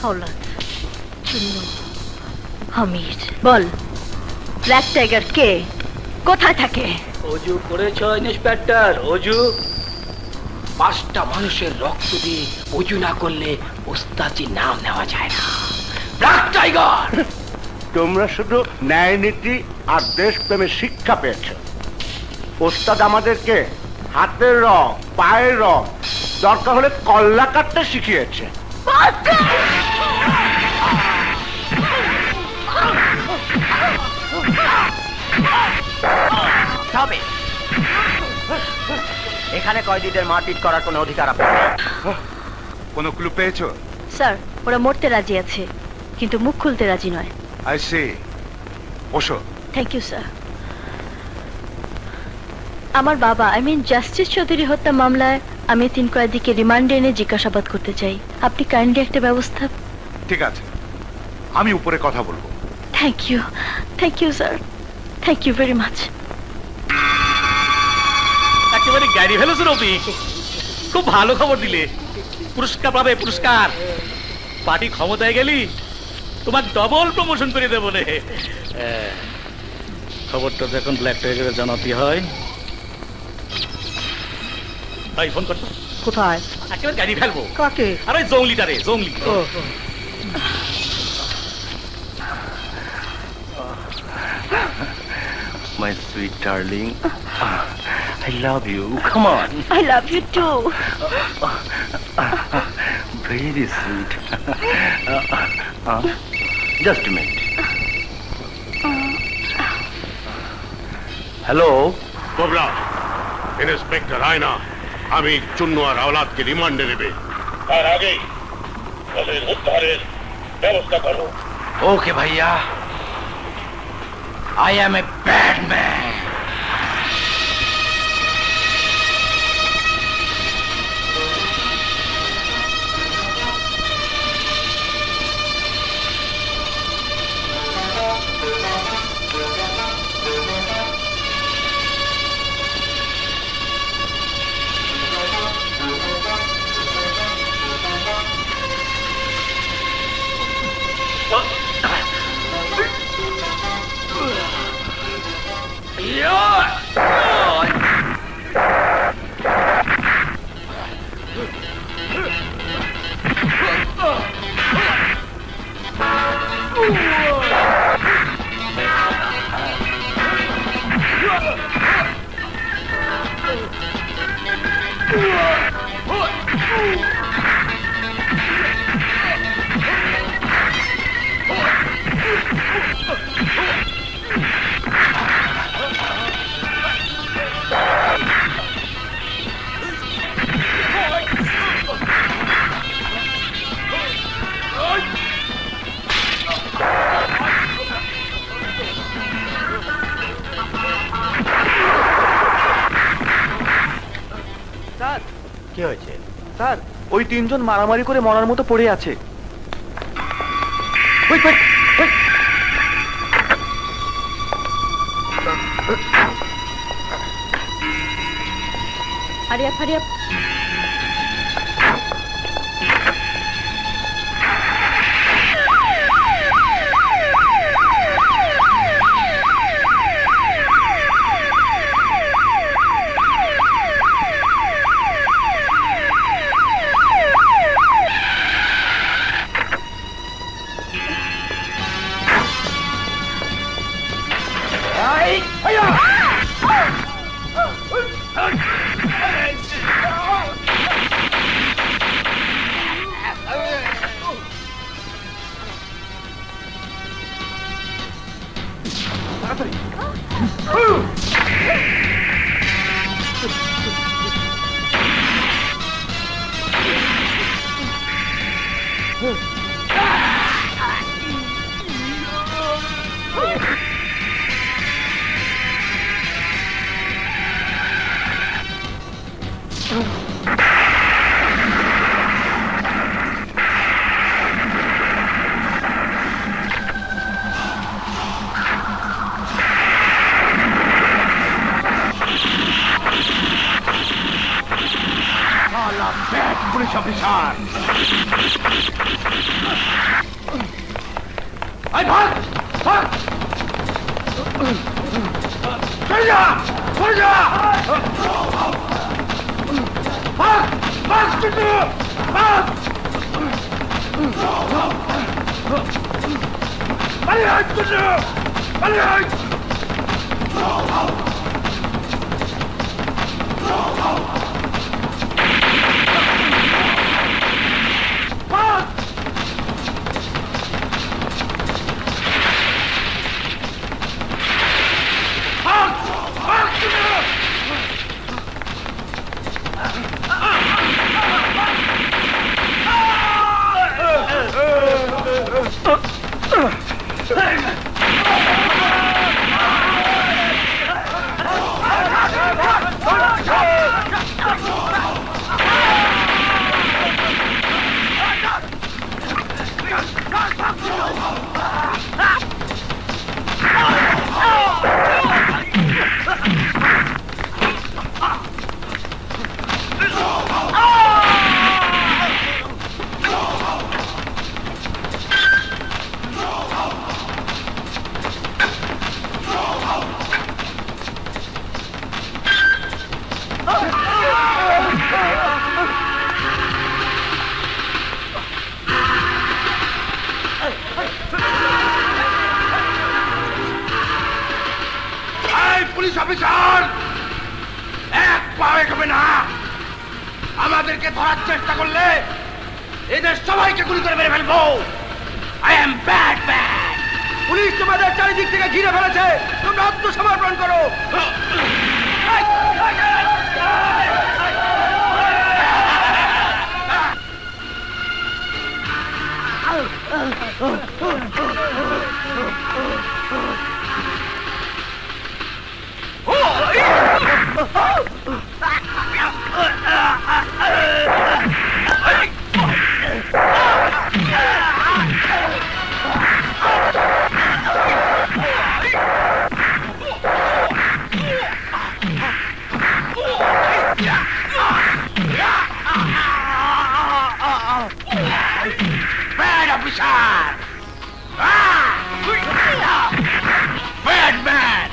হাওলাত, চুন্নু, হামিদ। বল, black tiger কে, কোথায় থাকে? অজু করেছ ইন্সপেক্টর? অজু? 5টা মানুষের রক্ত দিয়ে অজু না করলে ওস্তাজি নাম নেওয়া যায় না। Black tiger! তোমরা শুধু ন্যায় নীতি আর দেশপ্রেমের শিক্ষা পেয়েছ। ওস্তাদ আমাদেরকে হাতের রং, পায়ের রং, দরকার হলে কল্লা কাটতে শিখিয়েছে। তবে এখানে কয়েদিদের মারপিট করার কোনো অধিকার আপনার নেই। কোনো ক্লু পেয়েছো? স্যার, ওরা মরতে রাজি আছে, কিন্তু মুখ খুলতে রাজি নয়। I see. বসো। Thank you sir. আমার বাবা, আই মিন জাস্টিস চৌধুরী হত্যা মামলায় আমি 3 কয়েদিকে রিমান্ডে এনে জিজ্ঞাসাবাদ করতে চাই। আপনি কাইন্ডলি একটা ব্যবস্থা। ঠিক আছে, আমি উপরে কথা বলবো। Thank you sir, thank you very much. একেবারে গাড়ি ফেলেছো রবি, খুব ভালো খবর দিলে। পুরস্কার পাবে, পুরস্কার। পার্টি ক্ষমতায় গেলি তোমার ডবল প্রমোশন করে দেবো রে। খবরটা তো এখন ব্ল্যাক টাইগারে জানাতে হয়। ভাই ফোন করতো। কোথায়? একেবারে গাড়ি ফেলবো। কাকে? আরে জঙ্গলিটা রে, জঙ্গলি। My sweet darling, I love you. Come on. I love you too. Very sweet. Just a minute. Hello. Cobra, inspector আয়না আমি চুন্নু আর আওলাদকে রিমান্ডে নেবে। তার আগেই তাদের উদ্ধারের ব্যবস্থা করো। ওকে ভাইয়া, I am a bad man. কি হয়েছে স্যার? ওই 3 জন মারামারি করে মরার মতো পড়ে আছে। Hurry up, hurry up. এক পুলিশ অফিসার। এই ভাগ ভাগ, সরে যা সরে যা, ভাগ ভাগ চিন্টু ভাগ, পালিয়ে আয় চিন্টু, পালিয়ে আয়। পুলিশ অফিসার, এক পাও এগোবে না। আমাদেরকে ধরার চেষ্টা করলে এদের সবাইকে গুলি করে মেরে ফেলবো। I am bad man. Police তোমাদের চারিদিক থেকে ঘিরে ফেলেছে, তোমরা আত্মসমর্পণ করো। Bad officer! Bad man!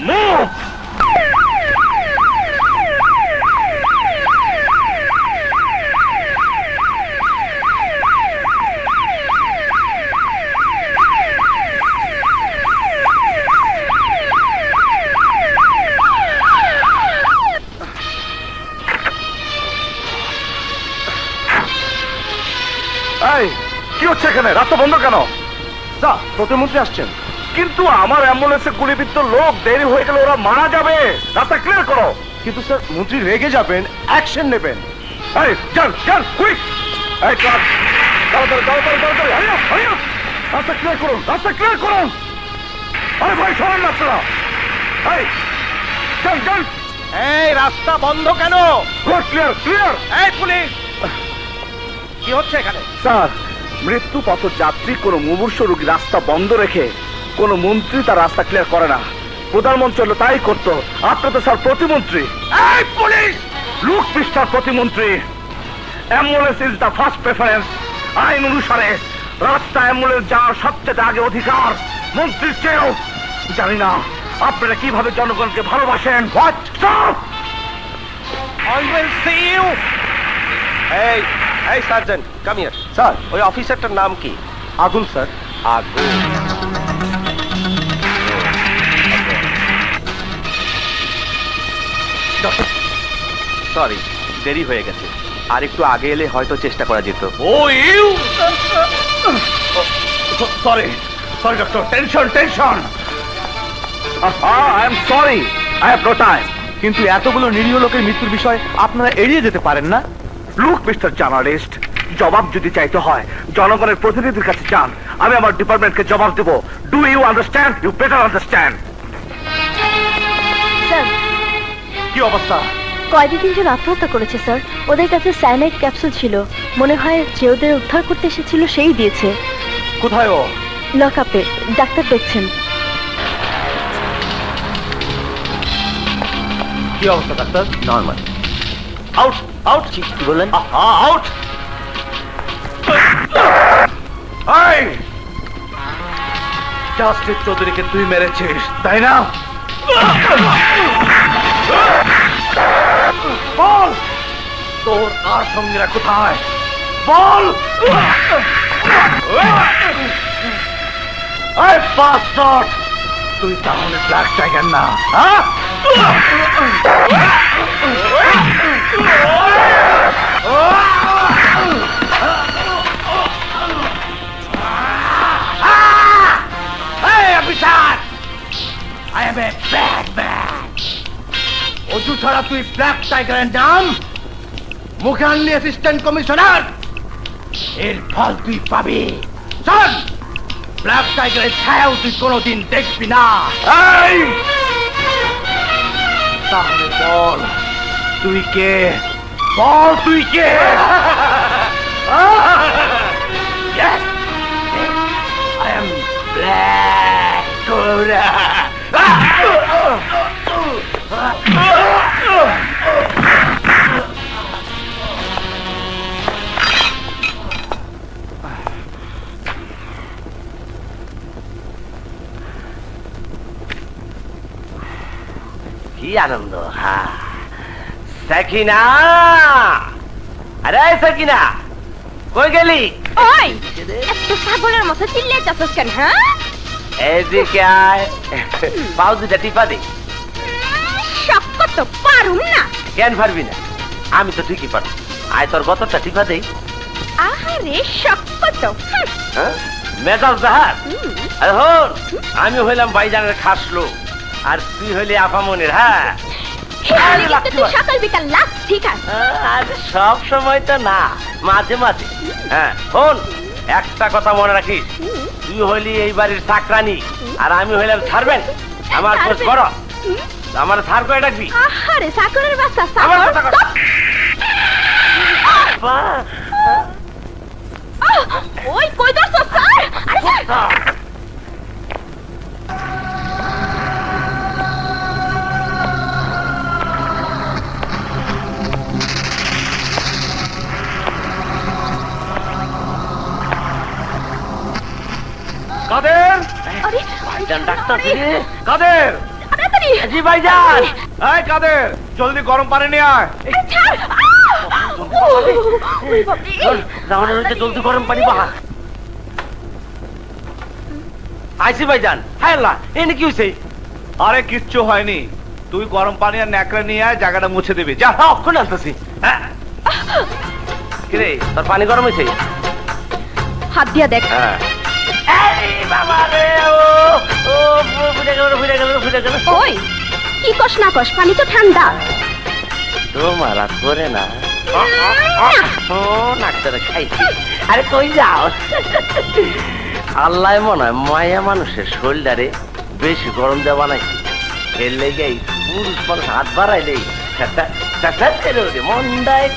Move! এই কি হচ্ছে এখানে? রাস্তা বন্ধ কেন? স্যার, প্রতিমন্ত্রী আসছেন। কিন্তু আমার অ্যাম্বুলেন্সে গুলিবিদ্ধ লোক, দেরি হয়ে গেলে ওরা মারা যাবে। রাস্তা ক্লিয়ার করো। কিন্তু স্যার, মন্ত্রী রেগে যাবেন, অ্যাকশন নেবেন। এই চল চল কুইক, এই চল তাড়াতাড়ি তাড়াতাড়ি তাড়াতাড়ি, হারি আপ রাস্তা ক্লিয়ার করুন, রাস্তা ক্লিয়ার করুন। আরে ভাই সরেন না আপনারা। এই চল চল। এই রাস্তা বন্ধ কেন? Road clear clear. এই পুলিশ, কি হচ্ছে এখানে? স্যার, মৃত্যু পথ যাত্রী কোন মুমূর্ষ রোগী রাস্তা বন্ধ রেখে কোন মন্ত্রী তার রাস্তা ক্লিয়ার করে না। প্রধানমন্ত্রী হলো তাই করতো। আপনি তো স্যার প্রতিমন্ত্রী। এই পুলিশ, লুক মিস্টার প্রতিমন্ত্রী, ambulance is the first preference. আইন অনুসারে রাস্তা অ্যাম্বুলেন্স যাওয়ার সবচেয়ে আগে অধিকার মন্ত্রীর চেয়েও। জানি না আপনারা কিভাবে জনগণকে ভালোবাসেন। What stop, I will see you. এই এই সার্জেন্ট, কাম হিয়ার। স্যার, ওই অফিসারটার নাম কি? আগুন স্যার। আগুন। সরি, দেরি হয়ে গেছে। আর একটু আগে এলে হয়তো চেষ্টা করা যেত। Oh you, sorry sorry doctor, tension tension. I am sorry, I have no time. কিন্তু এতগুলো নিরীহ লোকের মৃত্যুর বিষয় আপনারা এড়িয়ে যেতে পারেন না। লুক মিস্টার জার্নালিস্ট, জবাব যদি চাইতে হয় জনগণের প্রতিনিধির কাছে যান। আমি আমার ডিপার্টমেন্টকে জবাব দেব। Do you understand? You better understand. Sir, কি অবস্থা? কয়েদি 3 জন আত্মহত্যা করেছে স্যার। ওদের কাছে সায়ানাইড ক্যাপসুল ছিল, মনে হয় যে ওদের উদ্ধার করতে এসেছিল সেই দিয়েছে। কোথায় ও? লক আপে, ডাক্তার দেখছেন। কি অবস্থা ডাক্তার? নর্মাল। Out out. কি বললেন? আউট। এই জাস্টিস চৌধুরীকে তুই মেরেছিস তাই না? বল তোর আর সঙ্গীরা কোথায়? বল। এই বাস্টার্ড, তুই তাহলে ব্ল্যাক টাইগার না? হ্যাঁ? I am a bad man. অজু ছাড়া তুই ব্ল্যাক টাইগারের নাম মুখে আনলি অ্যাসিস্ট্যান্ট কমিশনার, এর ফল তুই পাবি। শোন, ব্ল্যাক টাইগারের ছায়াও তুই কোনোদিন দেখবি না। তাহলে বল তুই কে? বল তুই কে? Yes, I am Black Cobra. কি আনন্দ! সাকিনা, আরে সাকিনা, কই গেলি? ওই এত ছাগলের মতো চিল্লাইতাছস কেন? হ্যাঁ, এদিকে আয়, পাও দুটা টিপা দে। শক্ত তো পারুম না। কেন পারবি না? আমি তো ঠিকই পারব। আয় তোর গতরটা টিপা দেই। আহারে শক্ত তো। হ্যাঁ, মেজাজ জাহাজ। আরে হন, আমি হইলাম ভাইজানের খাস লোক, আর তুই হইলি আপামনির। হ্যাঁ, সকাল বিকাল লাভ ঠিক আছে। আরে সব সময় তো না, মাঝে মাঝে। হ্যাঁ হন, একটা কথা মনে রাখিস, তুই হইলি এই বাড়ির চাকরানি, আর আমি হইলাম সার্ভেন্ট। আমার খোঁজ করো, আমার সার করে ডাকবি। আহারে চাকরের বাচ্চা, আমার চাকর। কথা কর। ওই কই দছস স্যার? আরে স্যার, কাদের? আরে ভাইজান ডাক্তার রে। কাদের? তাড়াতাড়ি। জি ভাইজান। এই কাদের, জলদি গরম পানি নিয়ে আয়। ছাড়। ওই বাবা, রাউন্ডের হইতে জলদি গরম পানি বাহা। আইসি ভাইজান। হায় আল্লাহ, এনে কি হইছে? আরে কিচ্ছু হয়নি, তুই গরম পানি আর ন্যাকড়া নিয়ে আয়, জায়গাটা মুছে দিবি। যা। হ্যাঁ, অক্ষণ আনতেছি। হ্যাঁ। কিরে, তোর পানি গরম হয়েছে? হাত দিয়া দেখ। হ্যাঁ। এই বাবা রে, ও ফুটে গেল, ফুটে গেল, ফুটে গেল। ওই কি কস না কস, পানি তো ঠান্ডা। তোমার আর করে না। ও নাকটারে খাইছি। আরে কই যাও? আল্লাহ মনে হয় মায়া মানুষের শরীরটারে বেশি গরম দেওয়া বানাইছি। এর লেগে পুরুষ মানুষ হাত বাড়াইলেই মন্ডায়